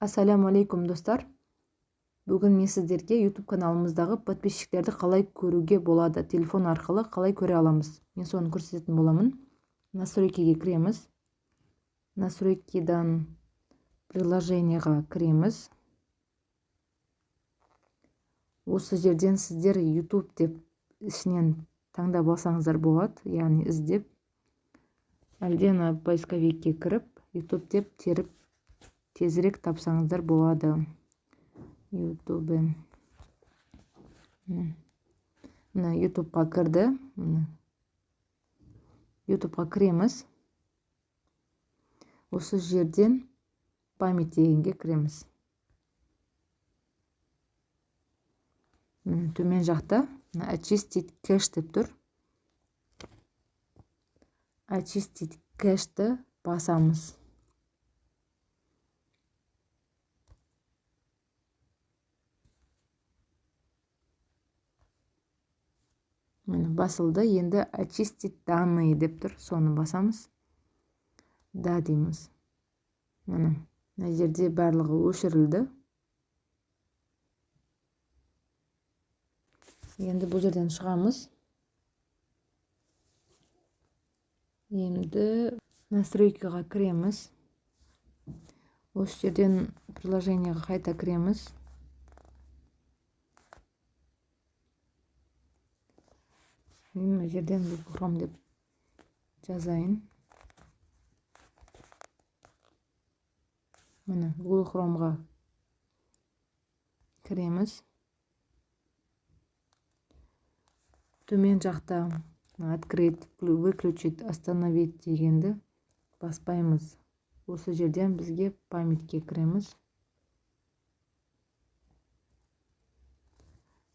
Ассаламу алейкум достар. Бүгін мен сіздерге YouTube каналымыздағы подписчиктерді қалай көруге болады, телефон арқылы қалай көре аламыз. Мен соны көрсететін боламын. Настройкиге кіреміз. Настройкидан приложениеға кіреміз. Осы жерден сіздер YouTube деп ішінен таңдап алсаңыздар болады, яғни іздеп. Әлден поисковикке кіріп, YouTube деп теріп тезірек тапсаңыздар болады. YouTube. Мына YouTube'ға кірді. YouTube'ға кіреміз. Осы жерден память дегенге кіреміз. Төмен жақта очистить кэш деп тұр. Очистить кэшті басамыз. Басылды. Енді очистить данные деп тұр. Соны басамыз. Да дейміз. Мына жерде барлығы өшірілді. Енді бұл жерден шығамыз. Енді настройкаға кіреміз. Осы жерден приложениеға қайта кіреміз. Мына жерден Google Chrome деп жазайын. Мына Google Chrome'ға кіреміз. Төмен жақта открыть, выключить, остановить дегенді баспаймыз. Осы жерден бізге памятке кіреміз.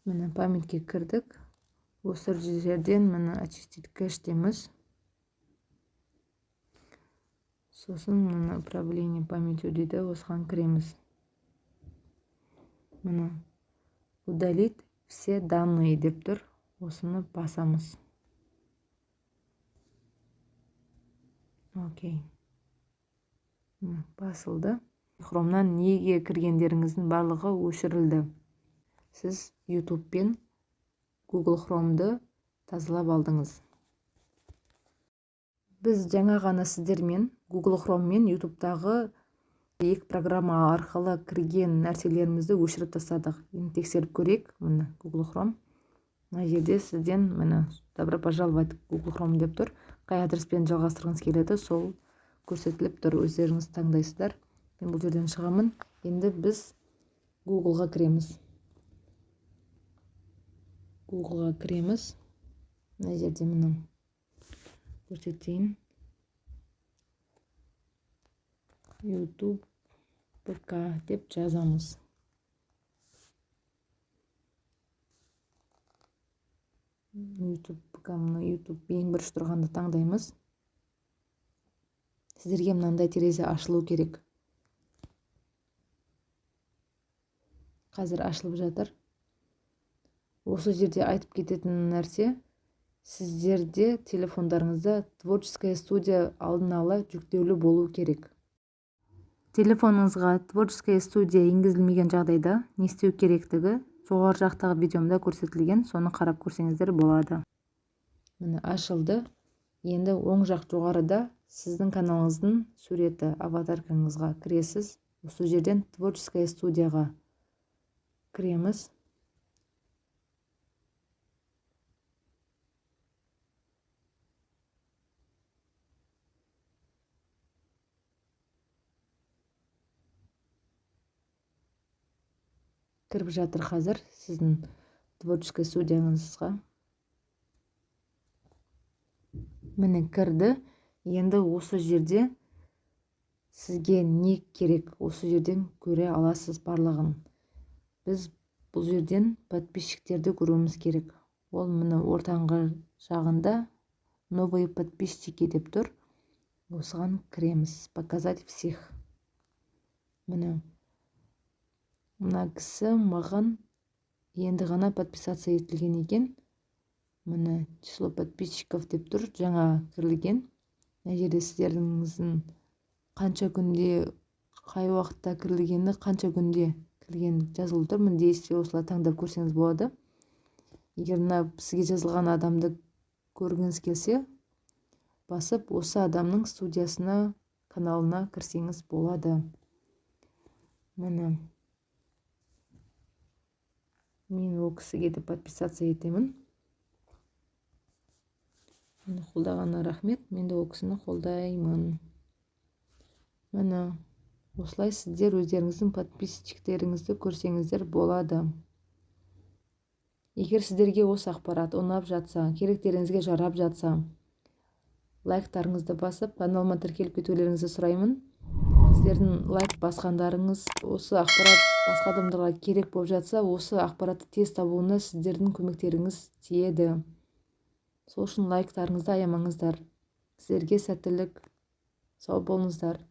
Мына памятке кірдік. Осы жерден мына очистить кэш дейміз. Сосын мына управление памятью дейді. Осыған кіреміз. Мына удалить все данные деп тұр. Осыны басамыз. Окей. Басылды. Chrome'нан неге кіргендеріңіздің барлығы өшірілді. Сіз YouTube пен Google Chrome'ды тазалап алдыңыз. Біз жаңа ғана сіздермен Google Chrome мен YouTube'дағы екі программа арқылы кірген нәрселерімізді өшіріп тастадық. Енді тексеріп көрейік. Мына Google Chrome. Мына жерде сізден мына добро пожаловать Google Chrome деп тұр. Қай адреспен жалғастырғыңыз келеді, сол көрсетіліп тұр. Өздеріңіз таңдайсыздар. Мен бұл жерден шығамын. Енді біз Google'ға кіреміз. Google'ға кіреміз. Мына жерде мына көрсетейін. YouTube ПК деп жазамыз. YouTube ПК, мына YouTube ең бірінші тұрғанды таңдаймыз. Сіздерге мынандай терезе ашылу керек. Қазір ашылып жатыр. Осы жерде айтып кететін нәрсе, сіздерде телефондарыңызда творческая студия алдын ала жүктеулі болу керек. Телефоныңызға творческая студия енгізілмеген жағдайда не істеу керектігі жоғары жақтағы видеомда көрсетілген, соны қарап көрсеңіздер болады. Міне ашылды. Енді оң жақ жоғарыда сіздің каналыңыздың суреті, аватаркаңызға кіресіз. Осы жерден творческая студияға кіреміз. Кіріп жатыр қазір сіздің творческая студияңызға. Міне кірді. Енді осы жерде сізге не керек? Осы жерден көре аласыз барлығын. Біз бұл жерден подписчиктерді көруіміз керек. Ол міне ортаңғы жағында новые подписчики деп тұр. Осыған кіреміз. Показать всех. Міне мына кісі маған енді ғана подписация етілген екен. Міне число подписчиков деп тұр. Жаңа кірілген. Мына жерде сіздеріңіздің қанша күнде қай уақытта кірілгені, қанша күнде кіргені жазылып тұр. Міне действие осылай таңдап көрсеңіз болады. Егер мына сізге жазылған адамды көргіңіз келсе, басып осы адамның студиясына, каналына кірсеңіз болады. Міне мен ол кісіге де подписаться етемін. Мені қолдағанына рахмет, мен де ол кісіні қолдаймын. Міне осылай сіздер өздеріңіздің подписчиктеріңізді көрсеңіздер болады. Егер сіздерге осы ақпарат ұнап жатса, керектеріңізге жарап жатса, лайктарыңызды басып, каналыма тіркеліп кетулеріңізді сұраймын. Сіздердің лайк басқандарыңыз осы ақпарат басқа адамдарға керек болып жатса, осы ақпаратты тез табуына сіздердің көмектеріңіз тиеді. Сол үшін лайктарыңызды аямаңыздар. Сіздерге сәттілік, сау болыңыздар.